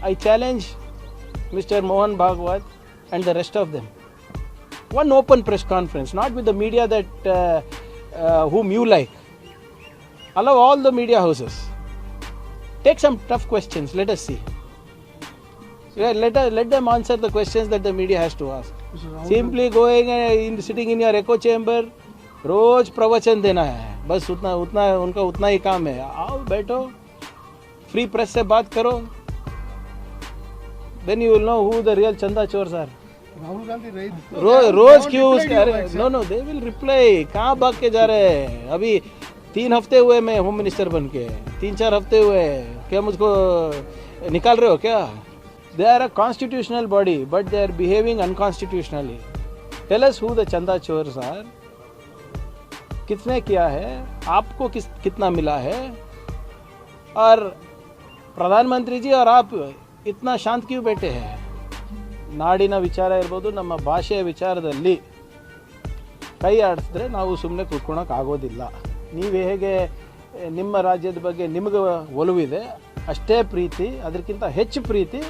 I challenge Mr. Mohan Bhagwat and the rest of them. One open press conference, not with the media that whom you like. Allow all the media houses. Take some tough questions. Let us see. Yeah, let them answer the questions that the media has to ask. Simply going and sitting in your echo chamber, रोज प्रवचन देना है, बस उनका उतना ही काम है. आओ बैठो, फ्री प्रेस से बात करो, then you will know who the real chanda चोर्स are. राहुल गांधी रोज क्यों? No they will reply. कहाँ भाग के जा रहे हैं? अभी 3 हफ्ते हुए मैं होम मिनिस्टर बन के, 3-4 हफ्ते हुए, क्या मुझको निकाल रहे हो क्या? They are a constitutional body, but they are behaving unconstitutionally. Tell us who the चंदा चोर्स are. कितने किया है, आपको कितना मिला है, और ಪ್ರಧಾನಮಂತ್ರಿ ಜಿ और आप इतना ಶಾಂತ क्यों बैठे हैं? ನಾಡಿನ ವಿಚಾರ ಇರ್ಬೋದು, ನಮ್ಮ ಭಾಷೆಯ ವಿಚಾರದಲ್ಲಿ ಕೈ ಆಡಿಸಿದ್ರೆ ನಾವು ಸುಮ್ಮನೆ ಕೂತ್ಕೊಳ್ಳೋಕೆ ಆಗೋದಿಲ್ಲ. ನೀವು ಹೇಗೆ ನಿಮ್ಮ ರಾಜ್ಯದ ಬಗ್ಗೆ ನಿಮಗೆ ಒಲವಿದೆ ಅಷ್ಟೇ ಪ್ರೀತಿ, ಅದಕ್ಕಿಂತ ಹೆಚ್ಚು ಪ್ರೀತಿ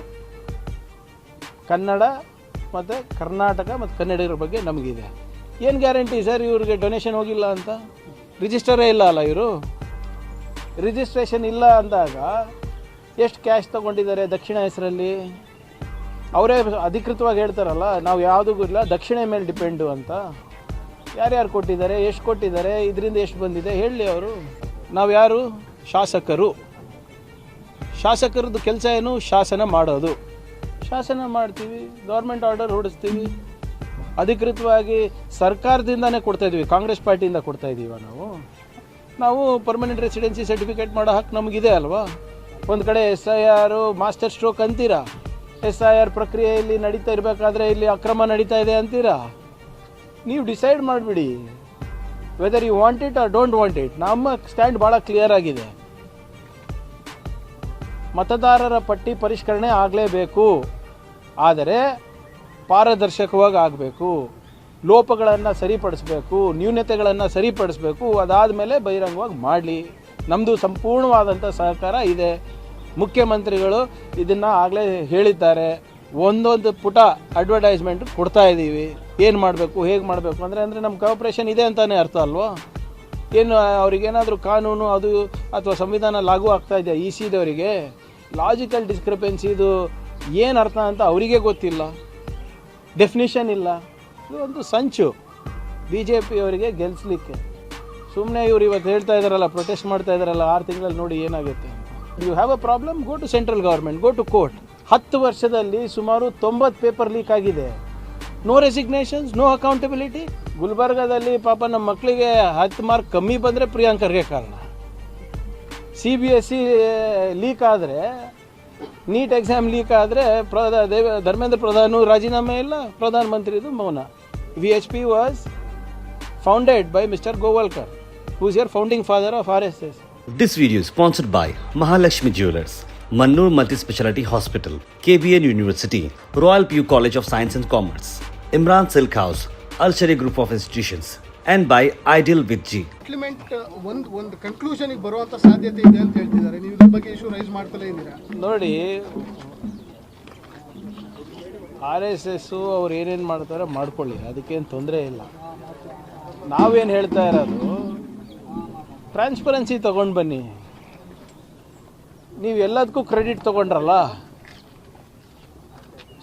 ಕನ್ನಡ ಮತ್ತು ಕರ್ನಾಟಕ ಮತ್ತು ಕನ್ನಡಿಗರ ಬಗ್ಗೆ ನಮಗಿದೆ. ಏನು ಗ್ಯಾರಂಟಿ ಸರ್ ಇವ್ರಿಗೆ ಡೊನೇಷನ್ ಹೋಗಿಲ್ಲ ಅಂತ? ರಿಜಿಸ್ಟರೇ ಇಲ್ಲ ಅಲ್ಲ ಇವರು. ರಿಜಿಸ್ಟ್ರೇಷನ್ ಇಲ್ಲ ಅಂದಾಗ ಎಷ್ಟು ಕ್ಯಾಶ್ ತೊಗೊಂಡಿದ್ದಾರೆ ದಕ್ಷಿಣ ಹೆಸರಲ್ಲಿ? ಅವರೇ ಅಧಿಕೃತವಾಗಿ ಹೇಳ್ತಾರಲ್ಲ, ನಾವು ಯಾವುದೂ ಇಲ್ಲ, ದಕ್ಷಿಣ ಮೇಲೆ ಡಿಪೆಂಡು ಅಂತ. ಯಾರ್ಯಾರು ಕೊಟ್ಟಿದ್ದಾರೆ, ಎಷ್ಟು ಕೊಟ್ಟಿದ್ದಾರೆ, ಇದರಿಂದ ಎಷ್ಟು ಬಂದಿದೆ ಹೇಳಲಿ ಅವರು. ನಾವು ಯಾರು? ಶಾಸಕರು. ಶಾಸಕರದ್ದು ಕೆಲಸ ಏನು? ಶಾಸನ ಮಾಡೋದು. ಶಾಸನ ಮಾಡ್ತೀವಿ, ಗೌರ್ಮೆಂಟ್ ಆರ್ಡರ್ ಹೊಡಿಸ್ತೀವಿ, ಅಧಿಕೃತವಾಗಿ ಸರ್ಕಾರದಿಂದನೇ ಕೊಡ್ತಾಯಿದ್ವಿ, ಕಾಂಗ್ರೆಸ್ ಪಾರ್ಟಿಯಿಂದ ಕೊಡ್ತಾಯಿದ್ದೀವ ನಾವು ಪರ್ಮನೆಂಟ್ ರೆಸಿಡೆನ್ಸಿ ಸರ್ಟಿಫಿಕೇಟ್ ಮಾಡೋ ಹಕ್ಕು ನಮಗಿದೆ ಅಲ್ವಾ? ಒಂದು ಕಡೆ SIR ಮಾಸ್ಟರ್ ಸ್ಟ್ರೋಕ್ ಅಂತೀರಾ, SIR ಪ್ರಕ್ರಿಯೆಯಲ್ಲಿ ನಡೀತಾ ಇರಬೇಕಾದ್ರೆ ಇಲ್ಲಿ ಅಕ್ರಮ ನಡೀತಾ ಇದೆ ಅಂತೀರಾ. ನೀವು ಡಿಸೈಡ್ ಮಾಡಿಬಿಡಿ whether you want it or don't want it. ನಮ್ಮ ಸ್ಟ್ಯಾಂಡ್ ಭಾಳ ಕ್ಲಿಯರ್ ಆಗಿದೆ. ಮತದಾರರ ಪಟ್ಟಿ ಪರಿಷ್ಕರಣೆ ಆಗಲೇಬೇಕು, ಆದರೆ ಪಾರದರ್ಶಕವಾಗಿ ಆಗಬೇಕು, ಲೋಪಗಳನ್ನು ಸರಿಪಡಿಸಬೇಕು, ನ್ಯೂನತೆಗಳನ್ನು ಸರಿಪಡಿಸಬೇಕು. ಅದಾದಮೇಲೆ ಬಹಿರಂಗವಾಗಿ ಮಾಡಲಿ. ನಮ್ಮದು ಸಂಪೂರ್ಣವಾದಂಥ ಸಹಕಾರ ಇದೆ. ಮುಖ್ಯಮಂತ್ರಿಗಳು ಇದನ್ನು ಆಗಲೇ ಹೇಳಿದ್ದಾರೆ. ಒಂದೊಂದು ಪುಟ ಅಡ್ವರ್ಟೈಸ್ಮೆಂಟ್ ಕೊಡ್ತಾ ಇದ್ದೀವಿ, ಏನು ಮಾಡಬೇಕು, ಹೇಗೆ ಮಾಡಬೇಕು ಅಂದರೆ ನಮ್ಮ ಕೋಆಪ್ರೇಷನ್ ಇದೆ ಅಂತಲೇ ಅರ್ಥ ಅಲ್ವಾ? ಏನು ಅವ್ರಿಗೇನಾದರೂ ಕಾನೂನು ಅದು ಅಥವಾ ಸಂವಿಧಾನ ಲಾಗೂ ಆಗ್ತಾ ಇದೆಯಾ? ECದವರಿಗೆ ಲಾಜಿಕಲ್ ಡಿಸ್ಕ್ರಿಪೆನ್ಸಿದು ಏನು ಅರ್ಥ ಅಂತ ಅವರಿಗೆ ಗೊತ್ತಿಲ್ಲ, ಡೆಫಿನಿಷನ್ ಇಲ್ಲ. ಇದು ಒಂದು ಸಂಚು BJP ಅವರಿಗೆ ಗೆಲ್ಲಿಸ್ಲಿಕ್ಕೆ. ಸುಮ್ಮನೆ ಇವ್ರು ಇವತ್ತು ಹೇಳ್ತಾ ಇದ್ದಾರಲ್ಲ, ಪ್ರೊಟೆಸ್ಟ್ ಮಾಡ್ತಾ ಇದ್ದಾರಲ್ಲ, 6 ತಿಂಗಳಲ್ಲಿ ನೋಡಿ ಏನಾಗುತ್ತೆ. You have a problem, go to central government, go to court. 10 ವರ್ಷದಲ್ಲಿ ಸುಮಾರು 90 ಪೇಪರ್ ಲೀಕ್ ಆಗಿದೆ. No resignations, no accountability. ಗುಲ್ಬರ್ಗಾದಲ್ಲಿ ಪಾಪ ನಮ್ಮ ಮಕ್ಕಳಿಗೆ 10 ಮಾರ್ಕ್ ಕಮ್ಮಿ ಬಂದರೆ ಪ್ರಿಯಾಂಕರ್ಗೆ ಕಾರಣ. CBSE ಲೀಕ್ ಆದರೆ, ನೀಟ್ ಎಕ್ಸಾಮ್ ಲೀಕ್ ಆದರೆ ಧರ್ಮೇಂದ್ರ ಪ್ರಧಾನ್ ರಾಜೀನಾಮೆ ಇಲ್ಲ, ಪ್ರಧಾನಮಂತ್ರಿದು ಮೌನ. VHP was founded by mister Golwalkar, who is your founding father of RSS. This video is sponsored by Mahalakshmi Jewelers, Mannur Multi-Speciality Hospital, KBN University, Royal PU College of Science and Commerce, Imran Silk House, Al-Shari Group of Institutions, and by Ideal with G. Implement ಒಂದು ಕನ್ಕ್ಲೂಷನ್ಗೆ ಬರುವಂಥ ಸಾಧ್ಯತೆ ಇದೆ ಅಂತ ಹೇಳ್ತಿದ್ದಾರೆ. ನೀವು ಇದ್ರ ಬಗ್ಗೆ issue rice ಮಾಡ್ತಲೇ ಇದ್ದೀರಾ? ನೋಡಿ, RSS ಅವ್ರು ಏನೇನು ಮಾಡ್ತಾರೆ ಮಾಡ್ಕೊಳ್ಳಿ, ಅದಕ್ಕೇನು ತೊಂದರೆ ಇಲ್ಲ. ನಾವೇನು ಹೇಳ್ತಾ ಇರೋದು, ಟ್ರಾನ್ಸ್ಪರೆನ್ಸಿ ತೊಗೊಂಡು ಬನ್ನಿ. ನೀವು ಎಲ್ಲದಕ್ಕೂ ಕ್ರೆಡಿಟ್ ತೊಗೊಂಡ್ರಲ್ಲ,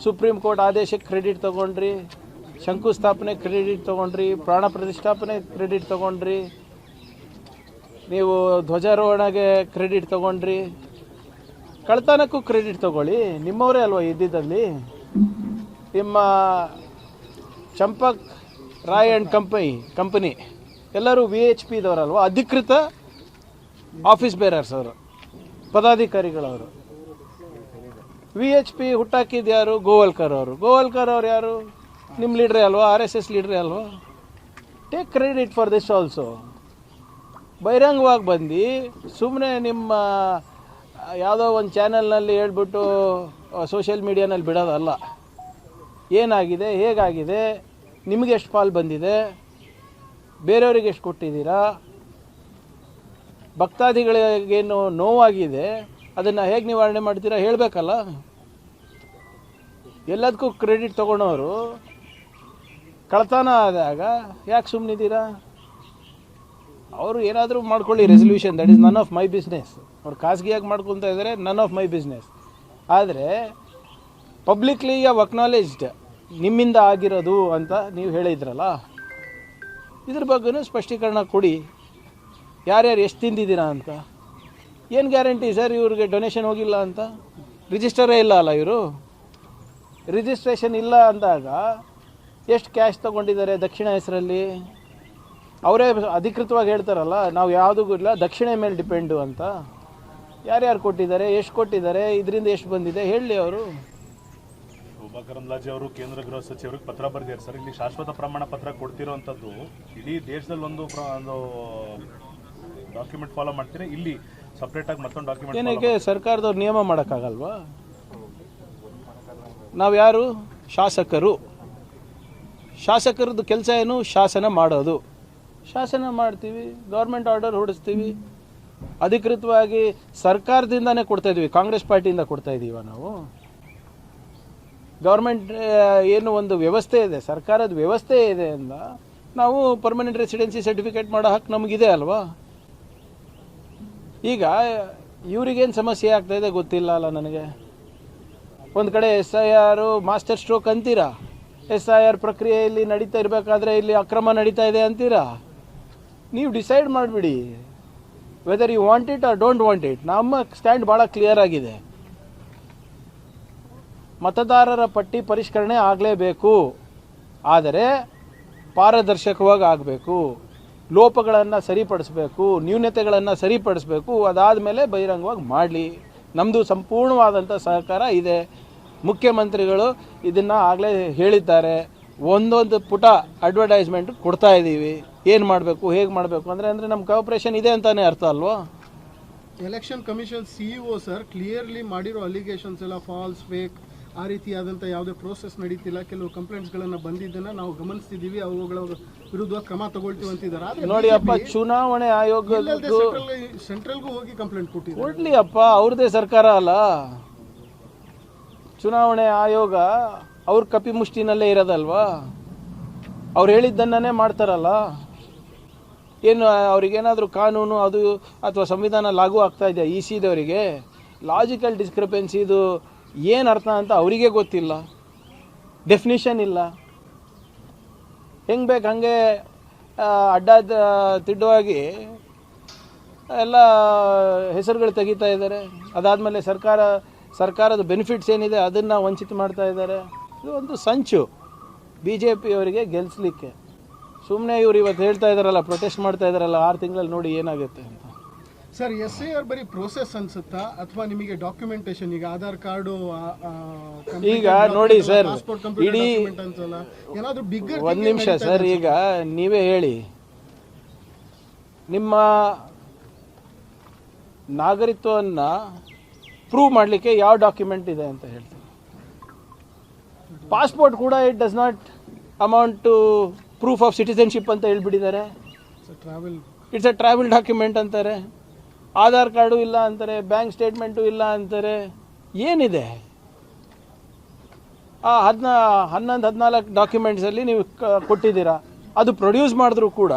ಸುಪ್ರೀಂ ಕೋರ್ಟ್ ಆದೇಶಕ್ಕೆ ಕ್ರೆಡಿಟ್ ತೊಗೊಂಡ್ರಿ, ಶಂಕುಸ್ಥಾಪನೆ ಕ್ರೆಡಿಟ್ ತೊಗೊಂಡ್ರಿ, ಪ್ರಾಣ ಪ್ರತಿಷ್ಠಾಪನೆ ಕ್ರೆಡಿಟ್ ತೊಗೊಂಡ್ರಿ, ನೀವು ಧ್ವಜಾರೋಹಣೆಗೆ ಕ್ರೆಡಿಟ್ ತೊಗೊಂಡ್ರಿ, ಕಳ್ತನಕ್ಕೂ ಕ್ರೆಡಿಟ್ ತೊಗೊಳ್ಳಿ. ನಿಮ್ಮವರೇ ಅಲ್ವಾ ಇದ್ದಿದ್ದಲ್ಲಿ. ನಿಮ್ಮ ಚಂಪಕ್ ರಾಯ್ ಆ್ಯಂಡ್ ಕಂಪನಿ ಎಲ್ಲರೂ VHPದವರಲ್ವ, ಅಧಿಕೃತ ಆಫೀಸ್ ಬೇರರ್ಸ್ ಅವರು, ಪದಾಧಿಕಾರಿಗಳವರು. VHP ಹುಟ್ಟಾಕಿದ್ದು ಯಾರು? ಗೋವಾಲ್ಕರ್ ಅವರು. ಗೋವಾಲ್ಕರ್ ಅವ್ರು ಯಾರು? ನಿಮ್ಮ ಲೀಡ್ರೇ ಅಲ್ವಾ, RSS ಲೀಡ್ರೇ ಅಲ್ವಾ. Take credit for this also. ಬಹಿರಂಗವಾಗಿ ಬಂದು ಸುಮ್ಮನೆ ನಿಮ್ಮ ಯಾವುದೋ ಒಂದು ಚಾನಲ್ನಲ್ಲಿ ಹೇಳ್ಬಿಟ್ಟು ಸೋಷಿಯಲ್ ಮೀಡಿಯಾನಲ್ಲಿ ಬಿಡೋದಲ್ಲ. ಏನಾಗಿದೆ, ಹೇಗಾಗಿದೆ, ನಿಮಗೆ ಎಷ್ಟು ಪಾಲು ಬಂದಿದೆ, ಬೇರೆಯವ್ರಿಗೆ ಎಷ್ಟು ಕೊಟ್ಟಿದ್ದೀರಾ, ಭಕ್ತಾದಿಗಳಿಗೇನು ನೋವಾಗಿದೆ, ಅದನ್ನು ಹೇಗೆ ನಿವಾರಣೆ ಮಾಡ್ತೀರಾ ಹೇಳಬೇಕಲ್ಲ. ಎಲ್ಲದಕ್ಕೂ ಕ್ರೆಡಿಟ್ ತೊಗೊಳೋರು ಕಳ್ತನ ಆದಾಗ ಯಾಕೆ ಸುಮ್ಮನಿದ್ದೀರಾ? ಅವರು ಏನಾದರೂ ಮಾಡ್ಕೊಳ್ಳಿ resolution, that is none of my business. ಅವ್ರು ಖಾಸಗಿಯಾಗಿ ಮಾಡ್ಕೊತಾ ಇದ್ದಾರೆ, ನನ್ ಆಫ್ ಮೈ ಬಿಸ್ನೆಸ್. ಆದರೆ ಪಬ್ಲಿಕ್ಲಿ ಅಕ್ನಾಲೇಜ್ಡ್ ನಿಮ್ಮಿಂದ ಆಗಿರೋದು ಅಂತ ನೀವು ಹೇಳಿದ್ರಲ್ಲ, ಇದ್ರ ಬಗ್ಗೆನೂ ಸ್ಪಷ್ಟೀಕರಣ ಕೊಡಿ. ಯಾರ್ಯಾರು ಎಷ್ಟು ತಿಂದಿದ್ದೀರಾ ಅಂತ. ಏನು ಗ್ಯಾರಂಟಿ ಸರ್ ಇವ್ರಿಗೆ ಡೊನೇಷನ್ ಹೋಗಿಲ್ಲ ಅಂತ? ರಿಜಿಸ್ಟರೇ ಇಲ್ಲ ಅಲ್ಲ ಇವರು. ರಿಜಿಸ್ಟ್ರೇಷನ್ ಇಲ್ಲ ಅಂದಾಗ ಎಷ್ಟು ಕ್ಯಾಶ್ ತೊಗೊಂಡಿದ್ದಾರೆ ದಕ್ಷಿಣ ಹೆಸರಲ್ಲಿ? ಅವರೇ ಅಧಿಕೃತವಾಗಿ ಹೇಳ್ತಾರಲ್ಲ, ನಾವು ಯಾವುದೂ ಇಲ್ಲ, ದಕ್ಷಿಣ ಮೇಲೆ ಡಿಪೆಂಡು ಅಂತ. ಯಾರ್ಯಾರು ಕೊಟ್ಟಿದ್ದಾರೆ, ಎಷ್ಟು ಕೊಟ್ಟಿದ್ದಾರೆ, ಇದರಿಂದ ಎಷ್ಟು ಬಂದಿದೆ ಹೇಳಿ ಅವರು. ಶೋಭಾ ಕರಂದ್ಲಾಜೆ ಅವರು ಕೇಂದ್ರ ಗೃಹ ಸಚಿವರಿಗೆ ಪತ್ರ ಬರೆದಿದ್ದಾರೆ ಸರ್. ಇಲ್ಲಿ ಶಾಶ್ವತ ಪ್ರಮಾಣ ಪತ್ರ ಕೊಡ್ತಿರೋವಂಥದ್ದು ಇಡೀ ದೇಶದಲ್ಲಿ ಒಂದು ಡಾಕ್ಯುಮೆಂಟ್ ಫಾಲೋ ಮಾಡ್ತೀರಾ, ಇಲ್ಲಿ ಸಪ್ರೇಟಾಗಿ ಮತ್ತೊಂದು ಡಾಕ್ಯುಮೆಂಟ್ ಏನಕ್ಕೆ ಸರ್ಕಾರದವ್ರು ನಿಯಮ ಮಾಡೋಕ್ಕಾಗಲ್ವಾ? ನಾವು ಯಾರು? ಶಾಸಕರು. ಶಾಸಕರದ್ದು ಕೆಲಸ ಏನು? ಶಾಸನ ಮಾಡೋದು. ಶಾಸನ ಮಾಡ್ತೀವಿ, ಗೌರ್ಮೆಂಟ್ ಆರ್ಡರ್ ಹೊಡಿಸ್ತೀವಿ. ಅಧಿಕೃತವಾಗಿ ಸರ್ಕಾರದಿಂದನೇ ಕೊಡ್ತಾಯಿದ್ವಿ, ಕಾಂಗ್ರೆಸ್ ಪಾರ್ಟಿಯಿಂದ ಕೊಡ್ತಾಯಿದ್ದೀವ ನಾವು? ಗೌರ್ಮೆಂಟ್ ಏನು ಒಂದು ವ್ಯವಸ್ಥೆ ಇದೆ, ಸರ್ಕಾರದ ವ್ಯವಸ್ಥೆ ಇದೆ ಅಂದ ನಾವು ಪರ್ಮನೆಂಟ್ ರೆಸಿಡೆನ್ಸಿ ಸರ್ಟಿಫಿಕೇಟ್ ಮಾಡೋ ಹಕ್ಕು ನಮಗಿದೆ ಅಲ್ವಾ? ಈಗ ಇವ್ರಿಗೇನು ಸಮಸ್ಯೆ ಆಗ್ತಾಯಿದೆ ಗೊತ್ತಿಲ್ಲ ಅಲ್ಲ ನನಗೆ. ಒಂದು ಕಡೆ SIR ಮಾಸ್ಟರ್ ಸ್ಟ್ರೋಕ್ ಅಂತೀರಾ, SIR ಪ್ರಕ್ರಿಯೆಯಲ್ಲಿ ನಡೀತಾ ಇರಬೇಕಾದ್ರೆ ಇಲ್ಲಿ ಅಕ್ರಮ ನಡೀತಾ ಇದೆ ಅಂತೀರಾ. ನೀವು ಡಿಸೈಡ್ ಮಾಡಿಬಿಡಿ whether you want it or don't want it. ನಮ್ಮ ಸ್ಟ್ಯಾಂಡ್ ಭಾಳ ಕ್ಲಿಯರ್ ಆಗಿದೆ. ಮತದಾರರ ಪಟ್ಟಿ ಪರಿಷ್ಕರಣೆ ಆಗಲೇಬೇಕು, ಆದರೆ ಪಾರದರ್ಶಕವಾಗಿ ಆಗಬೇಕು. ಲೋಪಗಳನ್ನು ಸರಿಪಡಿಸಬೇಕು, ನ್ಯೂನತೆಗಳನ್ನು ಸರಿಪಡಿಸಬೇಕು. ಅದಾದಮೇಲೆ ಬಹಿರಂಗವಾಗಿ ಮಾಡಲಿ. ನಮ್ಮದು ಸಂಪೂರ್ಣವಾದಂಥ ಸಹಕಾರ ಇದೆ. ಮುಖ್ಯಮಂತ್ರಿಗಳು ಇದನ್ನು ಆಗಲೇ ಹೇಳಿದ್ದಾರೆ. ಒಂದೊಂದು ಪುಟ ಅಡ್ವರ್ಟೈಸ್ಮೆಂಟ್ ಕೊಡ್ತಾ ಇದ್ದೀವಿ, ಏನು ಮಾಡಬೇಕು ಹೇಗೆ ಮಾಡಬೇಕು ಅಂದರೆ ನಮ್ಮ ಕೋಆಪರೇಷನ್ ಇದೆ ಅಂತಲೇ ಅರ್ಥ ಅಲ್ವಾ? Election commission CEO sir clearly ಮಾಡಿರೋ ಅಲಿಗೇಷನ್ಸ್ ಎಲ್ಲ ಫಾಲ್ಸ್, ಫೇಕ್, ಆ ರೀತಿಯಾದಂಥ ಯಾವುದೇ ಪ್ರೋಸೆಸ್ ನಡೀತಿಲ್ಲ. ಕೆಲವು ಕಂಪ್ಲೇಂಟ್ಸ್ಗಳನ್ನು ಬಂದಿದ್ದನ್ನು ನಾವು ಗಮನಿಸ್ತಿದ್ದೀವಿ, ಅವುಗಳ ವಿರುದ್ಧ ಕ್ರಮ ತಗೊಳ್ತೀವಿ ಅಂತಿದ್ದಾರೆ. ನೋಡಿ ಅಪ್ಪ, ಚುನಾವಣೆ ಆಯೋಗ ಸೆಂಟ್ರಲ್ಗೂ ಹೋಗಿ ಕಂಪ್ಲೇಂಟ್ ಕೊಟ್ಟಿದ್ದಾರೆ. ಕೊಡ್ಲಿ ಅಪ್ಪ, ಅವ್ರದ್ದೇ ಸರ್ಕಾರ ಅಲ್ಲ. ಚುನಾವಣೆ ಆಯೋಗ ಅವ್ರ ಕಪಿ ಮುಷ್ಟಿನಲ್ಲೇ ಇರೋದಲ್ವಾ? ಅವ್ರು ಹೇಳಿದ್ದನ್ನೇ ಮಾಡ್ತಾರಲ್ಲ. ಏನು ಅವ್ರಿಗೇನಾದರೂ ಕಾನೂನು ಅದು ಅಥವಾ ಸಂವಿಧಾನ ಲಾಗೂ ಆಗ್ತಾ ಇದೆಯಾ? ECದವರಿಗೆ ಲಾಜಿಕಲ್ ಡಿಸ್ಕ್ರಿಪೆನ್ಸಿದು ಏನು ಅರ್ಥ ಅಂತ ಅವರಿಗೆ ಗೊತ್ತಿಲ್ಲ, ಡೆಫಿನಿಷನ್ ಇಲ್ಲ. ಹೆಂಗೆ ಬೇಕು ಹಾಗೆ ಅಡ್ಡ ತಿಡ್ಡವಾಗಿ ಎಲ್ಲ ಹೆಸರುಗಳು ತೆಗಿತಾ ಇದ್ದಾರೆ. ಅದಾದಮೇಲೆ ಸರ್ಕಾರದ ಬೆನಿಫಿಟ್ಸ್ ಏನಿದೆ ಅದನ್ನು ವಂಚಿತ ಮಾಡ್ತಾ ಇದ್ದಾರೆ. ಇದು ಒಂದು ಸಂಚು BJP ಅವರಿಗೆ ಗೆಲ್ಲಿಸ್ಲಿಕ್ಕೆ. ಸುಮ್ಮನೆ ಇವ್ರು ಇವತ್ತು ಹೇಳ್ತಾ ಇದ್ದಾರಲ್ಲ, ಪ್ರೊಟೆಸ್ಟ್ ಮಾಡ್ತಾ ಇದ್ದಾರಲ್ಲ, 6 ತಿಂಗಳಲ್ಲಿ ನೋಡಿ ಏನಾಗುತ್ತೆ ಅಂತ. ಸರ್ SIR ಬರೀ ಪ್ರೋಸೆಸ್ ಅನ್ಸುತ್ತಾ ಅಥವಾ ನಿಮಗೆ ಡಾಕ್ಯುಮೆಂಟೇಶನ್? ಈಗ ಆಧಾರ್ ಕಾರ್ಡು ಈಗ ನೋಡಿ ಸರ್, ಇಡೀ ಏನಾದರೂ ಬಿಗ್ಗರ್ ಒಂದು ನಿಮಿಷ ಸರ್, ಈಗ ನೀವೇ ಹೇಳಿ, ನಿಮ್ಮ ನಾಗರಿಕತ್ವವನ್ನು ಪ್ರೂವ್ ಮಾಡಲಿಕ್ಕೆ ಯಾವ ಡಾಕ್ಯುಮೆಂಟ್ ಇದೆ ಅಂತ ಹೇಳ್ತೀನಿ. ಪಾಸ್ಪೋರ್ಟ್ ಕೂಡ it does not amount to proof of citizenship ಅಂತ ಹೇಳ್ಬಿಟ್ಟಿದ್ದಾರೆ. ಇಟ್ಸ್ ಅ ಟ್ರಾವೆಲ್ ಡಾಕ್ಯುಮೆಂಟ್ ಅಂತಾರೆ. ಆಧಾರ್ ಕಾರ್ಡು ಇಲ್ಲ ಅಂತಾರೆ, ಬ್ಯಾಂಕ್ ಸ್ಟೇಟ್ಮೆಂಟು ಇಲ್ಲ ಅಂತಾರೆ. ಏನಿದೆ? ಆ 11-14 ಡಾಕ್ಯುಮೆಂಟ್ಸಲ್ಲಿ ನೀವು ಕೊಟ್ಟಿದ್ದೀರಾ. ಅದು ಪ್ರೊಡ್ಯೂಸ್ ಮಾಡಿದ್ರೂ ಕೂಡ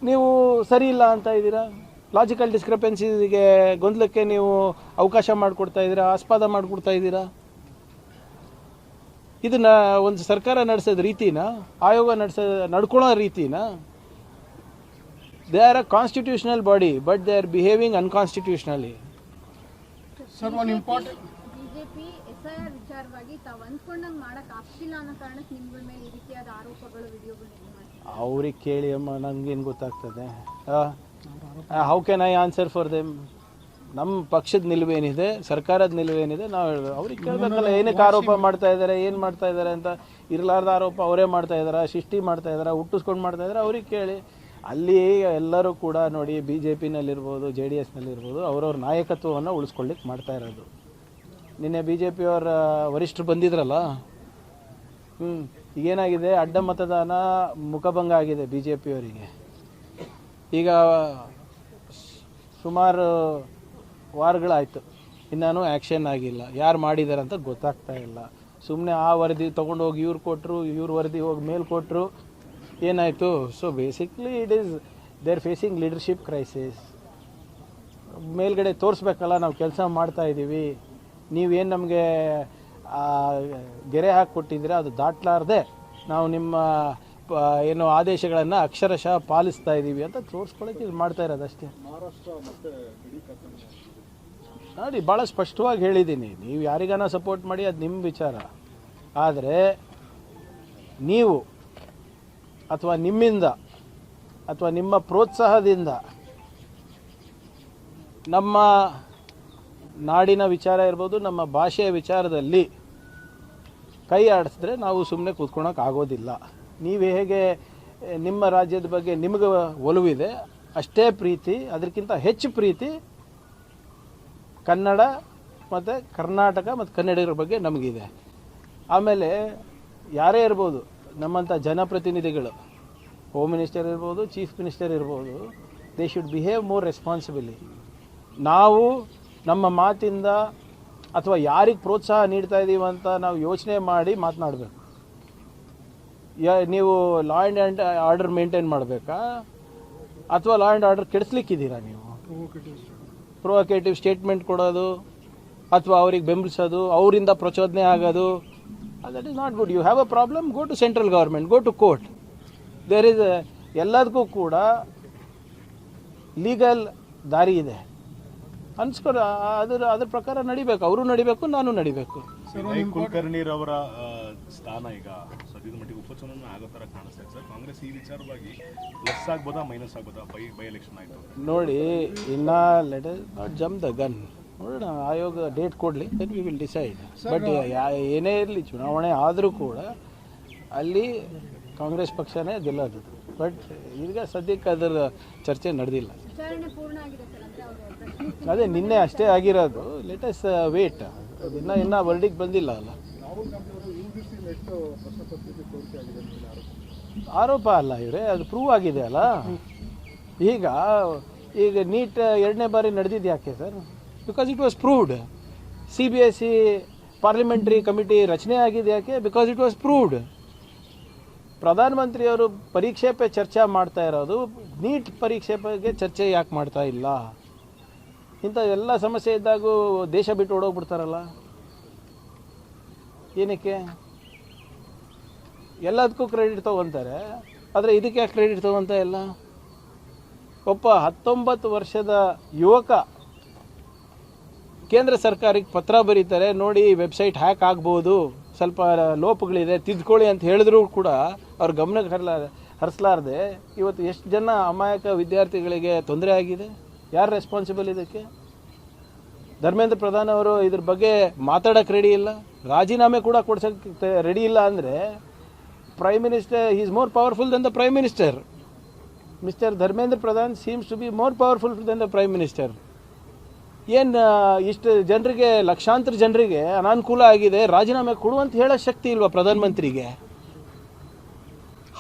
ನೀವು ಸರಿ ಇಲ್ಲ ಅಂತ ಇದ್ದೀರಾ. ಲಾಜಿಕಲ್ ಡಿಸ್ಕ್ರಿಪೆನ್ಸಿಗೆ, ಗೊಂದಲಕ್ಕೆ ನೀವು ಅವಕಾಶ ಮಾಡಿಕೊಡ್ತಾ ಇದ್ದೀರಾ, ಆಸ್ಪದ ಮಾಡಿಕೊಡ್ತಾ ಇದ್ದೀರಾ. ಇದನ್ನ ಒಂದು ಸರ್ಕಾರ ನಡೆಸೋದ ರೀತಿನ, ಆಯೋಗ ನಡ್ಕೊಳ್ಳೋ ರೀತಿನ? They are a constitutional body, but they are behaving unconstitutionally. Sir ಒಂದು ಇಂಪಾರ್ಟೆಂಟ್, ಬಿಜೆಪಿ SIR ವಿಚಾರವಾಗಿ ತಾವು ಅಂದ್ಕೊಂಡಂಗೆ ಮಾಡಕ್ ಆಗ್ತಿಲ್ಲ ಅನ್ನೋ ಕಾರಣಕ್ಕೆ ನಿಮ್ಗಳ ಮೇಲೆ ಈ ರೀತಿಯಾದ ಆರೋಪಗಳು, ವಿಡಿಯೋಗಳು ಅವ್ರಿಗೆ ಕೇಳಿ ಅಮ್ಮ, ನನಗೇನು ಗೊತ್ತಾಗ್ತದೆ? How can I answer for them? ನಮ್ಮ ಪಕ್ಷದ ನಿಲುವೇನಿದೆ, ಸರ್ಕಾರದ ನಿಲುವೇನಿದೆ ನಾವು ಹೇಳ್ಬೇಕು. ಅವ್ರಿಗೆ ಕೇಳಬೇಕಲ್ಲ, ಏನಕ್ಕೆ ಆರೋಪ ಮಾಡ್ತಾ ಇದ್ದಾರೆ, ಏನು ಮಾಡ್ತಾ ಇದ್ದಾರೆ ಅಂತ. ಇರಲಾರ್ದ ಆರೋಪ ಅವರೇ ಮಾಡ್ತಾ ಇದ್ದಾರೆ, ಸೃಷ್ಟಿ ಮಾಡ್ತಾ ಇದ್ದಾರೆ, ಹುಟ್ಟಿಸ್ಕೊಂಡು ಮಾಡ್ತಾ ಇದ್ದಾರೆ. ಅವ್ರಿಗೆ ಕೇಳಿ. ಅಲ್ಲಿ ಎಲ್ಲರೂ ಕೂಡ ನೋಡಿ, BJPನಲ್ಲಿರ್ಬೋದು, JDSನಲ್ಲಿರ್ಬೋದು, ಅವ್ರವ್ರ ನಾಯಕತ್ವವನ್ನು ಉಳಿಸ್ಕೊಳ್ಳಿಕ್ಕೆ ಮಾಡ್ತಾ ಇರೋದು. ನಿನ್ನೆ BJPಯವರ ವರಿಷ್ಠರು ಬಂದಿದ್ರಲ್ಲ, ಈಗೇನಾಗಿದೆ, ಅಡ್ಡ ಮತದಾನ ಮುಖಭಂಗ ಆಗಿದೆ BJPಯವರಿಗೆ. ಈಗ ಸುಮಾರು ವಾರಗಳಾಯಿತು, ಇನ್ನೂ ಆ್ಯಕ್ಷನ್ ಆಗಿಲ್ಲ. ಯಾರು ಮಾಡಿದ್ದಾರೆ ಅಂತ ಗೊತ್ತಾಗ್ತಾ ಇಲ್ಲ. ಸುಮ್ಮನೆ ಆ ವರದಿ ತೊಗೊಂಡೋಗಿ ಇವ್ರು ಕೊಟ್ಟರು, ಇವ್ರ ವರದಿ ಹೋಗಿ ಮೇಲೆ ಕೊಟ್ಟರು, ಏನಾಯಿತು? So basically it is they are facing leadership crisis. ಮೇಲ್ಗಡೆ ತೋರಿಸ್ಬೇಕಲ್ಲ ನಾವು ಕೆಲಸ ಮಾಡ್ತಾ ಇದ್ದೀವಿ, ನೀವೇನು ನಮಗೆ ಗೆರೆ ಹಾಕಿಕೊಟ್ಟಿದ್ರೆ ಅದು ದಾಟ್ಲಾರ್ದೆ ನಾವು ನಿಮ್ಮ ಏನು ಆದೇಶಗಳನ್ನು ಅಕ್ಷರಶಃ ಪಾಲಿಸ್ತಾ ಇದ್ದೀವಿ ಅಂತ ತೋರಿಸ್ಕೊಳ್ಳೋಕೆ ಇದು ಮಾಡ್ತಾ ಇರೋದಷ್ಟೇ. ನೋಡಿ, ಭಾಳ ಸ್ಪಷ್ಟವಾಗಿ ಹೇಳಿದ್ದೀನಿ, ನೀವು ಯಾರಿಗಾನ ಸಪೋರ್ಟ್ ಮಾಡಿ ಅದು ನಿಮ್ಮ ವಿಚಾರ. ಆದರೆ ನೀವು ಅಥವಾ ನಿಮ್ಮಿಂದ ಅಥವಾ ನಿಮ್ಮ ಪ್ರೋತ್ಸಾಹದಿಂದ ನಮ್ಮ ನಾಡಿನ ವಿಚಾರ ಇರ್ಬೋದು, ನಮ್ಮ ಭಾಷೆಯ ವಿಚಾರದಲ್ಲಿ ಕೈ ಆಡಿಸಿದ್ರೆ ನಾವು ಸುಮ್ಮನೆ ಕೂತ್ಕೊಳಕ್ಕೆ ಆಗೋದಿಲ್ಲ. ನೀವು ಹೇಗೆ ನಿಮ್ಮ ರಾಜ್ಯದ ಬಗ್ಗೆ ನಿಮಗೆ ಒಲವಿದೆ ಅಷ್ಟೇ ಪ್ರೀತಿ, ಅದಕ್ಕಿಂತ ಹೆಚ್ಚು ಪ್ರೀತಿ ಕನ್ನಡ ಮತ್ತು ಕರ್ನಾಟಕ ಮತ್ತು ಕನ್ನಡಿಗರ ಬಗ್ಗೆ ನಮಗಿದೆ. ಆಮೇಲೆ ಯಾರೇ ಇರ್ಬೋದು, ನಮ್ಮಂಥ ಜನಪ್ರತಿನಿಧಿಗಳು, ಹೋಮ್ ಮಿನಿಸ್ಟರ್ ಇರ್ಬೋದು, ಚೀಫ್ ಮಿನಿಸ್ಟರ್ ಇರ್ಬೋದು, ದೇ ಶುಡ್ ಬಿಹೇವ್ ಮೋರ್ ರೆಸ್ಪಾನ್ಸಿಬಲಿ. ನಾವು ನಮ್ಮ ಮಾತಿಂದ ಅಥವಾ ಯಾರಿಗೆ ಪ್ರೋತ್ಸಾಹ ನೀಡ್ತಾ ಇದ್ದೀವಿ ಅಂತ ನಾವು ಯೋಚನೆ ಮಾಡಿ ಮಾತನಾಡಬೇಕು. ನೀವು ಲಾ ಆ್ಯಂಡ್ ಆರ್ಡರ್ ಮೇಂಟೈನ್ ಮಾಡಬೇಕಾ ಅಥವಾ ಲಾ ಆ್ಯಂಡ್ ಆರ್ಡರ್ ಕೆಡಿಸ್ಲಿಕ್ಕಿದ್ದೀರಾ? ನೀವು ಪ್ರೊವೊಕೇಟಿವ್ ಸ್ಟೇಟ್ಮೆಂಟ್ ಕೊಡೋದು ಅಥವಾ ಅವ್ರಿಗೆ ಬೆಂಬಲಿಸೋದು, ಅವರಿಂದ ಪ್ರಚೋದನೆ ಆಗೋದು, that is not good. You have a problem, go to central government, go to court. There is ಎಲ್ಲದಕ್ಕೂ ಕೂಡ ಲೀಗಲ್ ದಾರಿ ಇದೆ ಅನ್ಸ್ಕೊರ, ಅದ್ರ ಪ್ರಕಾರ ನಡಿಬೇಕು. ಅವರು ನಡಿಬೇಕು, ನಾನು ನಡಿಬೇಕು. ಕುಲಕರ್ಣಿರವರ ಸ್ಥಾನ ಈಗ ಸದ್ಯದ ಮಟ್ಟಿಗೆ ಉಪಚುನಾವಣೆ ಆಗೋ ಥರ ಕಾಣಿಸ್ತಾ ಇದೆ ಸರ್. ಕಾಂಗ್ರೆಸ್ ಈ ವಿಚಾರವಾಗಿ ಪ್ಲಸ್ ಆಗ್ಬೋದಾ ಮೈನಸ್ ಆಗ್ಬೋದಾ? ಬೈ ಎಲೆಕ್ಷನ್ ಆಯಿತು ನೋಡಿ, ಇನ್ನು let us not jump the gun. ನೋಡೋಣ, ಆಯೋಗ ಡೇಟ್ ಕೊಡಲಿ, then we will decide. But ಏನೇ ಇರಲಿ, ಚುನಾವಣೆ ಆದರೂ ಕೂಡ ಅಲ್ಲಿ ಕಾಂಗ್ರೆಸ್ ಪಕ್ಷನೇ ಗೆಲ್ಲೋದು. ಬಟ್ ಈಗ ಸದ್ಯಕ್ಕೆ ಅದರ ಚರ್ಚೆ ನಡೆದಿಲ್ಲ. ವಿಚಾರಣೆ ಪೂರ್ಣ ಆಗಿದೆ ಸರ್, ಅಂದ್ರೆ ಅವರು ಅದೇ ನಿನ್ನೆ ಅಷ್ಟೇ ಆಗಿರೋದು. Let us wait. ಇನ್ನ ವರ್ಡಿಗೆ ಬಂದಿಲ್ಲ ಅಲ್ಲ. ಆರೋಪ ಅಲ್ಲ ಇವರೇ, ಅದು ಪ್ರೂವ್ ಆಗಿದೆ ಅಲ್ಲ. ಈಗ ನೀಟ್ ಎರಡನೇ ಬಾರಿ ನಡೆದಿದ್ದು ಯಾಕೆ sir? Because it was proved. CBSE parliamentary committee ರಚನೆ ಆಗಿದೆ ಯಾಕೆ? Because it was proved. ಪ್ರಧಾನಮಂತ್ರಿಯವರು ಪರೀಕ್ಷೆ ಪೇ ಚರ್ಚೆ ಮಾಡ್ತಾ ಇರೋದು, ನೀಟ್ ಪರೀಕ್ಷೆ ಬಗ್ಗೆ ಚರ್ಚೆ ಯಾಕೆ ಮಾಡ್ತಾ ಇಲ್ಲ? ಇಂಥ ಎಲ್ಲ ಸಮಸ್ಯೆ ಇದ್ದಾಗೂ ದೇಶ ಬಿಟ್ಟು ಓಡೋಗ್ಬಿಡ್ತಾರಲ್ಲ, ಏನಕ್ಕೆ? ಎಲ್ಲದಕ್ಕೂ ಕ್ರೆಡಿಟ್ ತೊಗೊತಾರೆ, ಆದರೆ ಇದಕ್ಕೆ ಯಾಕೆ ಕ್ರೆಡಿಟ್ ತೊಗೊತಾ ಇಲ್ಲ? ಒಬ್ಬ 19 ವರ್ಷದ ಯುವಕ ಕೇಂದ್ರ ಸರ್ಕಾರಕ್ಕೆ ಪತ್ರ ಬರೀತಾರೆ, ನೋಡಿ ವೆಬ್ಸೈಟ್ ಹ್ಯಾಕ್ ಆಗ್ಬೋದು, ಸ್ವಲ್ಪ ಲೋಪಗಳಿದೆ, ತಿದ್ಕೊಳ್ಳಿ ಅಂತ ಹೇಳಿದ್ರು ಕೂಡ ಅವ್ರ ಗಮನಕ್ಕೆ ಹರಿಸಲಾರದೆ ಇವತ್ತು ಎಷ್ಟು ಜನ ಅಮಾಯಕ ವಿದ್ಯಾರ್ಥಿಗಳಿಗೆ ತೊಂದರೆ ಆಗಿದೆ. ಯಾರು ರೆಸ್ಪಾನ್ಸಿಬಲ್ ಇದಕ್ಕೆ? ಧರ್ಮೇಂದ್ರ ಪ್ರಧಾನ್ ಅವರು ಇದ್ರ ಬಗ್ಗೆ ಮಾತಾಡೋಕ್ಕೆ ರೆಡಿ ಇಲ್ಲ, ರಾಜೀನಾಮೆ ಕೂಡ ಕೊಡ್ಸೋಕ್ಕೆ ರೆಡಿ ಇಲ್ಲ. ಅಂದರೆ prime minister is more powerful than the prime minister. Mister Dharmendra Pradhan seems to be more powerful than the prime minister. ಏನು ಇಷ್ಟು ಜನರಿಗೆ, ಲಕ್ಷಾಂತರ ಜನರಿಗೆ ಅನಾನುಕೂಲ ಆಗಿದೆ, ರಾಜೀನಾಮೆ ಕೊಡುವಂತ ಹೇಳೋ ಶಕ್ತಿ ಇಲ್ವಾ ಪ್ರಧಾನಮಂತ್ರಿಗೆ?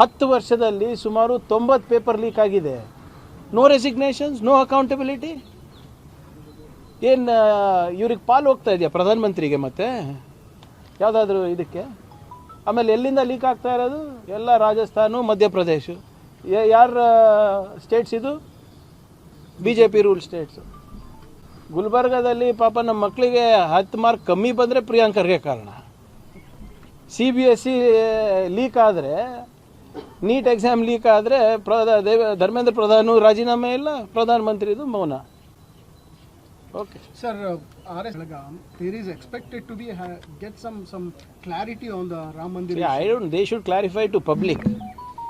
10 ವರ್ಷದಲ್ಲಿ ಸುಮಾರು 90 ಪೇಪರ್ ಲೀಕ್ ಆಗಿದೆ. No resignations, no accountability. ಏನು ಇವ್ರಿಗೆ ಪಾಲು ಹೋಗ್ತಾ ಇದೆಯಾ ಪ್ರಧಾನಮಂತ್ರಿಗೆ ಮತ್ತೆ ಯಾವುದಾದ್ರೂ ಇದಕ್ಕೆ? ಆಮೇಲೆ ಎಲ್ಲಿಂದ ಲೀಕ್ ಆಗ್ತಾ ಇರೋದು? ಎಲ್ಲ ರಾಜಸ್ಥಾನ, ಮಧ್ಯಪ್ರದೇಶ. ಯಾರ ಸ್ಟೇಟ್ಸ್ ಇದು? BJP rule states. ಗುಲ್ಬರ್ಗಾದಲ್ಲಿ ಪಾಪ ನಮ್ಮ ಮಕ್ಕಳಿಗೆ 10 ಮಾರ್ಕ್ ಕಮ್ಮಿ ಬಂದರೆ ಪ್ರಿಯಾಂಕ್ ಖರ್ಗೆ ಕಾರಣ. CBSE ಲೀಕ್ ಆದರೆ, ನೀಟ್ ಎಕ್ಸಾಮ್ ಲೀಕ್ ಆದರೆ ಧರ್ಮೇಂದ್ರ ಪ್ರಧಾನ್ ರಾಜೀನಾಮೆ ಇಲ್ಲ, ಪ್ರಧಾನಮಂತ್ರಿದು ಮೌನ. Okay. Sir, RS there is expected to be get some clarity on the Ram Mandir. Yeah, they should clarify to public.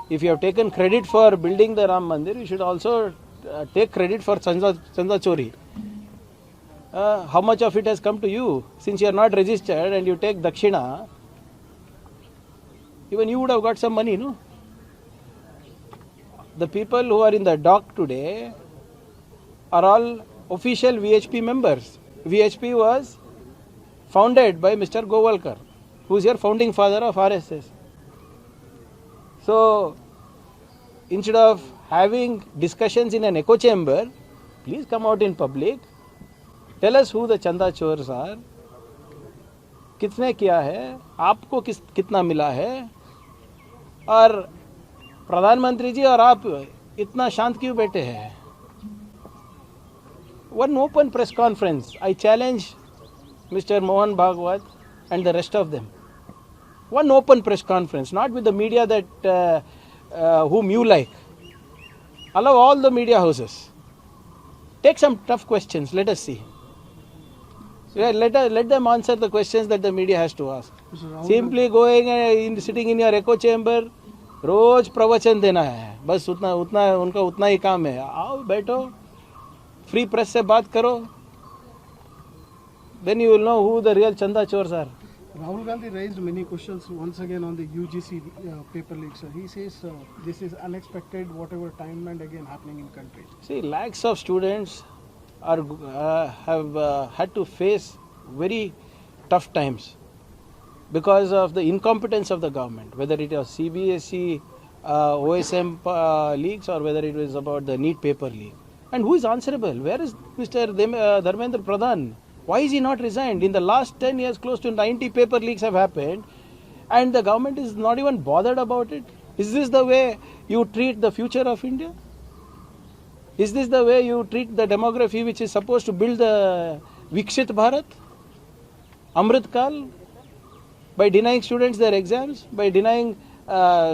If you have taken credit for building the Ram Mandir, you should also take credit for Chanda Chori. How much of it has come to you? Since you are not registered and you take Dakshina, even you would have got some money, no? The people who are in the dock today are all official VHP members. VHP was founded by Mr. Govalkar, who is your founding father of RSS. So, instead of having discussions in an echo chamber, please come out in public, tell us who the Chanda Chors are, किसने किया है, आपको कितना मिला है, और प्रधानमंत्री जी और आप इतना शांत क्यों बैठे हैं? One open press conference. I challenge Mr. Mohan Bhagwat and the rest of them. One open press conference, not with the media that whom you like. Allow all the media houses. Take some tough questions. Let us see. Yeah, let them answer the questions that the media has to ask. Simply going and sitting in your echo chamber, रोज प्रवचन देना है, बस उनका उतना ही काम है. आओ बैठो, फ्री प्रेस से बात करो, then you will know who the real chanda chores are. Rahul Gandhi raised many questions once again on the UGC paper leak, sir. He says this is unexpected, whatever time and again happening in country. See, lakhs of students have had to face very tough times because of the incompetence of the government, whether it was CBSE, OSM leaks, or whether it was about the NEET paper leak. And who is answerable? Where is Mr. Dharmendra Pradhan? Why is he not resigned? In the last 10 years, close to 90 paper leaks have happened, and the government is not even bothered about it. Is this the way you treat the future of India? Is this the way you treat the demography which is supposed to build the Vikshit Bharat? Amrit Kal? By denying students their exams? By denying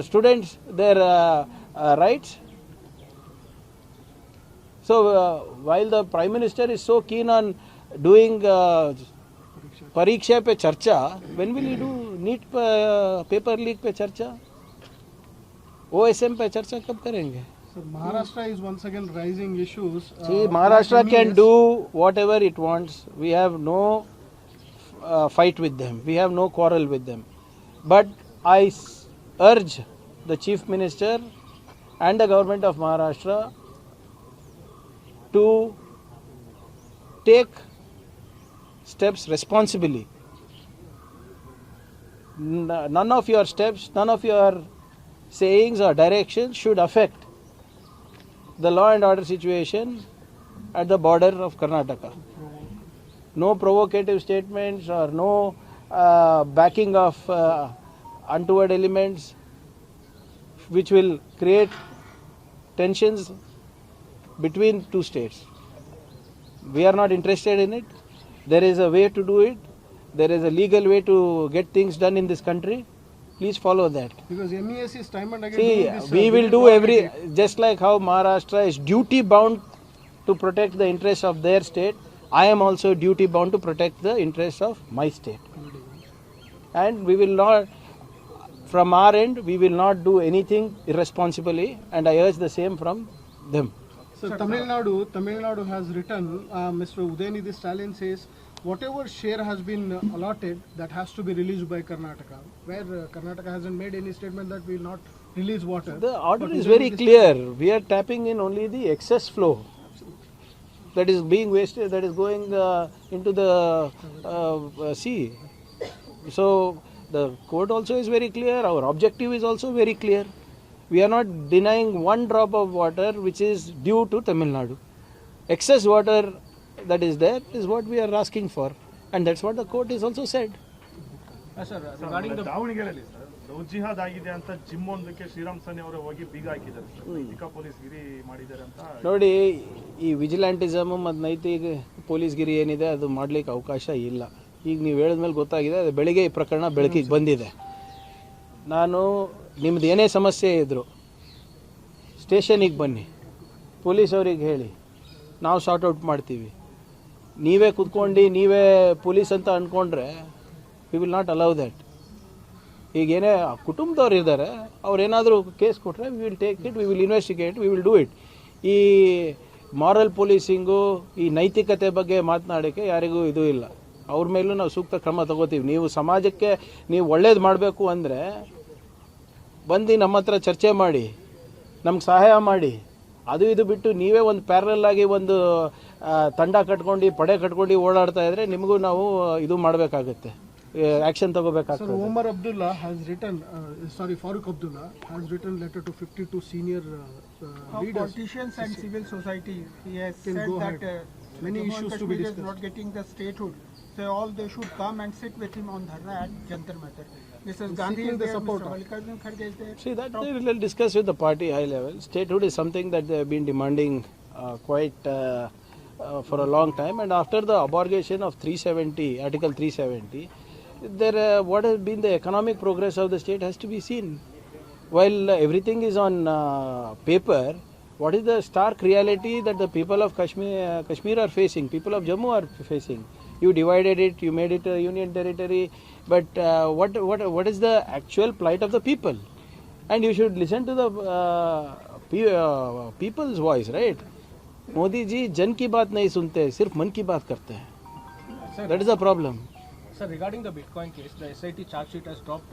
students their rights? So while the Prime Minister is so keen on doing Pariksha pe charcha, when will he do NEET paper leak pe charcha? OSM pe charcha kab karenge? So Maharashtra is once again raising issues. See, Maharashtra can do whatever it wants. We have no fight with them. We have no quarrel with them. But I urge the Chief Minister and the government of Maharashtra to take steps responsibly. None of your steps, none of your sayings or directions should affect the law and order situation at the border of Karnataka. No provocative statements or no backing of untoward elements which will create tensions between two states. We are not interested in it. There is a way to do it. There is a legal way to get things done in this country. Please follow that. Because MES is time and again See, doing this, we will do just like how Maharashtra is duty bound to protect the interests of their state, I am also duty bound to protect the interests of my state. And we will not, from our end, we will not do anything irresponsibly, and I urge the same from them. So Tamil Nadu has written, Mr. Udayanidhi Stalin says, whatever share has been allotted, that has to be released by Karnataka. Where Karnataka hasn't made any statement that we will not release water. The order But is very clear. We are tapping in only the excess flow that is being wasted, that is going into the sea. So the court also is very clear. Our objective is also very clear. We are not denying one drop of water which is due to Tamil Nadu. Excess water that is there is what we are asking for, and that's what the court has also said. ದಾವಣಗೆರೆಯಲ್ಲಿ sir love ಜಿಹಾದ್ ಆಗಿದೆ ಅಂತ gym ಒಂದಕ್ಕೆ ಶ್ರೀರಾಮ್ ಸನ್ನಿ ಅವರು ಹೋಗಿ ಬೀಗ ಹಾಕಿದ್ದಾರೆ sir. ನೈತಿಕ ಪೊಲೀಸ್ಗಿರಿ ಮಾಡಿದ್ದಾರೆ ಅಂತ ನೋಡಿ, ಈ ವಿಜಿಲೆಂಟಿಸಮ್ ಮತ್ತು ನೈತಿಕ ಪೊಲೀಸ್ಗಿರಿ ಏನಿದೆ ಅದು ಮಾಡಲಿಕ್ಕೆ ಅವಕಾಶ ಇಲ್ಲ. ಈಗ ನೀವು ಹೇಳಿದ್ಮೇಲೆ ಗೊತ್ತಾಗಿದೆ, ಅದು ಬೆಳಿಗ್ಗೆ ಈ ಪ್ರಕರಣ ಬೆಳಕಿಗೆ ಬಂದಿದೆ. ನಾನು ನಿಮ್ದು ಏನೇ ಸಮಸ್ಯೆ ಇದ್ದರು ಸ್ಟೇಷನಿಗೆ ಬನ್ನಿ, ಪೊಲೀಸ್ ಅವ್ರಿಗೆ ಹೇಳಿ, ನಾವು ಸಾರ್ಟ್ ಔಟ್ ಮಾಡ್ತೀವಿ. ನೀವೇ ಕುತ್ಕೊಂಡು ನೀವೇ ಪೊಲೀಸ್ ಅಂತ ಅಂದ್ಕೊಂಡ್ರೆ we will not allow that. ಈಗೇನೇ ಕುಟುಂಬದವ್ರು ಇದ್ದಾರೆ, ಅವ್ರೇನಾದರೂ ಕೇಸ್ ಕೊಟ್ಟರೆ we will take it, we will investigate, we will do it. ಈ ಮಾರಲ್ ಪೊಲೀಸಿಂಗು, ಈ ನೈತಿಕತೆ ಬಗ್ಗೆ ಮಾತನಾಡೋಕ್ಕೆ ಯಾರಿಗೂ ಇದು ಇಲ್ಲ. ಅವ್ರ ಮೇಲೂ ನಾವು ಸೂಕ್ತ ಕ್ರಮ ತಗೋತೀವಿ. ನೀವು ಸಮಾಜಕ್ಕೆ ನೀವು ಒಳ್ಳೇದು ಮಾಡಬೇಕು ಅಂದರೆ ಬಂದು ನಮ್ಮ ಹತ್ರ ಚರ್ಚೆ ಮಾಡಿ, ನಮ್ಗೆ ಸಹಾಯ ಮಾಡಿ. ಅದು ಇದು ಬಿಟ್ಟು ನೀವೇ ಒಂದು ಪ್ಯಾರಲ್ ಆಗಿ ಒಂದು ತಂಡ ಕಟ್ಕೊಂಡು ಪಡೆ ಕಟ್ಕೊಂಡು ಓಡಾಡ್ತಾ ಇದ್ರೆ ನಿಮಗೂ ನಾವು ಇದು ಮಾಡಬೇಕಾಗುತ್ತೆ, action ತಗೋಬೇಕಾಗ್ತದೆ. So Omar Abdullah has written, Farooq Abdullah has written letter to 52 senior leaders. Politicians and civil society. He has Can said go that ahead. Many Jammu and issues to be Kashmir is discussed. not getting the statehood. they should come and sit with him on Dharna at Jantar Mantar. Mrs. Gandhi seeking is the there, support Mr. of- Mallikarjun Kharge is there. See, that they will discuss with the party high level. Statehood is something that they have been demanding quite for a long time, and after the abrogation of 370, Article 370, what has been the economic progress of the state has to be seen. While everything is on paper, what is the stark reality that the people of Kashmir are facing, people of Jammu are facing? You divided it, you made it a union territory, but what is the actual plight of the people? And you should listen to the people's voice, right? Modi ji जन की बात नहीं सुनते, सिर्फ मन की बात करते हैं. That is the problem. Sir, regarding the Bitcoin case, the SIT charge sheet has dropped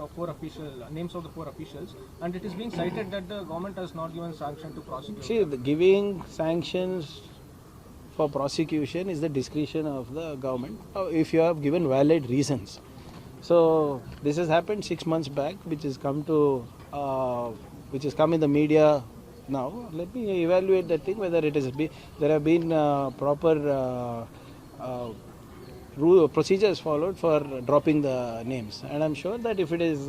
names of the 4 officials, and it is being cited that the government has not given sanction to prosecute. See, giving sanctions for prosecution is the discretion of the government if you have given valid reasons. So this has happened 6 months back, which has come in the media now. Let me evaluate that thing whether there have been proper procedures followed for dropping the names, and I'm sure that if it is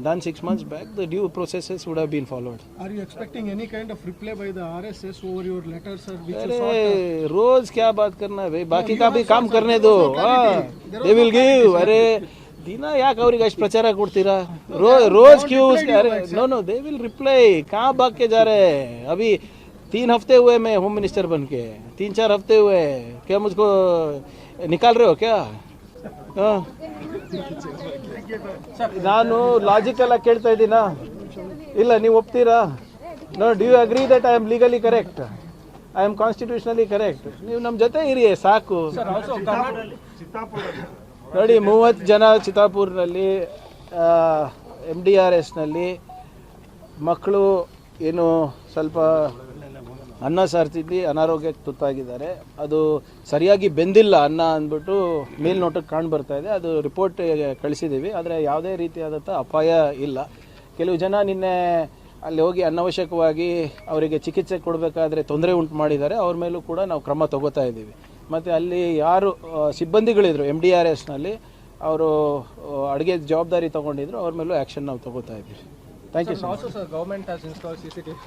done 6 months back, the due processes would have been followed. Are you expecting any kind of reply by the RSS over your letter, sir? Which you अरे sought? रोज क्या बात करना है भाई, बाकी you का have भी काम sought, करने sir. दो. There was no clarity. There was They will no clarity, give. sir. अरे ದಿನ ಯಾಕೆ ಅವ್ರಿಗೆ ಅಷ್ಟು ಪ್ರಚಾರ ಕೊಡ್ತೀರಾ? रोज क्यों? अरे नो दे विल रिप्लाई. कहाँ भाग के जा रहे हैं? अभी 3 हफ्ते हुए मैं होम मिनिस्टर बन के, 3-4 हफ्ते हुए. क्या मुझको निकाल रहे हो क्या? हाँ. ನಾನು ಲಾಜಿಕಲ್ ಆಗಿ ಕೇಳ್ತಾ ಇದ್ದೀನಾ? ಇಲ್ಲ, ನೀವು ಒಪ್ತೀರಾ? No, do you agree that I am legally correct? I am constitutionally correct. ನೀವು ನಮ್ಮ ಜೊತೆ ಇರಿ ಸಾಕು. Sir, also ನೋಡಿ, 30 ಜನ ಚಿತ್ತಾಪುರ್ನಲ್ಲಿ MDRSನಲ್ಲಿ ಮಕ್ಕಳು ಏನು ಸ್ವಲ್ಪ ಅನ್ನ ಸಾರು ತಿಂದು ಅನಾರೋಗ್ಯಕ್ಕೆ ತುತ್ತಾಗಿದ್ದಾರೆ. ಅದು ಸರಿಯಾಗಿ ಬೆಂದಿಲ್ಲ ಅನ್ನ ಅಂದ್ಬಿಟ್ಟು ಮೇಲ್ನೋಟಕ್ಕೆ ಕಾಣ್ ಬರ್ತಾ ಇದೆ. ಅದು ರಿಪೋರ್ಟ್ ಕಳಿಸಿದ್ದೀವಿ, ಆದರೆ ಯಾವುದೇ ರೀತಿಯಾದಂಥ ಅಪಾಯ ಇಲ್ಲ. ಕೆಲವು ಜನ ನಿನ್ನೆ ಅಲ್ಲಿ ಹೋಗಿ ಅನವಶ್ಯಕವಾಗಿ ಅವರಿಗೆ ಚಿಕಿತ್ಸೆ ಕೊಡಬೇಕಾದ್ರೆ ತೊಂದರೆ ಉಂಟು ಮಾಡಿದ್ದಾರೆ. ಅವ್ರ ಮೇಲೂ ಕೂಡ ನಾವು ಕ್ರಮ ತಗೋತಾ ಇದ್ದೀವಿ. ಮತ್ತು ಅಲ್ಲಿ ಯಾರು ಸಿಬ್ಬಂದಿಗಳಿದ್ರು MDRSನಲ್ಲಿ, ಅವರು ಅಡುಗೆ ಜವಾಬ್ದಾರಿ ತೊಗೊಂಡಿದ್ರು, ಅವ್ರ ಮೇಲೂ ಆ್ಯಕ್ಷನ್ ನಾವು ತಗೋತಾ ಇದ್ದೀವಿ. Thank you. also, sir, government has installed CCTV.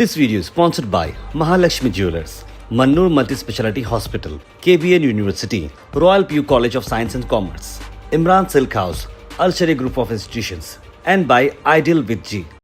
This video is sponsored by Mahalakshmi Jewelers, Mannur Multi-Speciality Hospital, KBN University, Royal PU College of Science and Commerce, Imran Silk House, Al Sharia Group of Institutions, and by Ideal with G.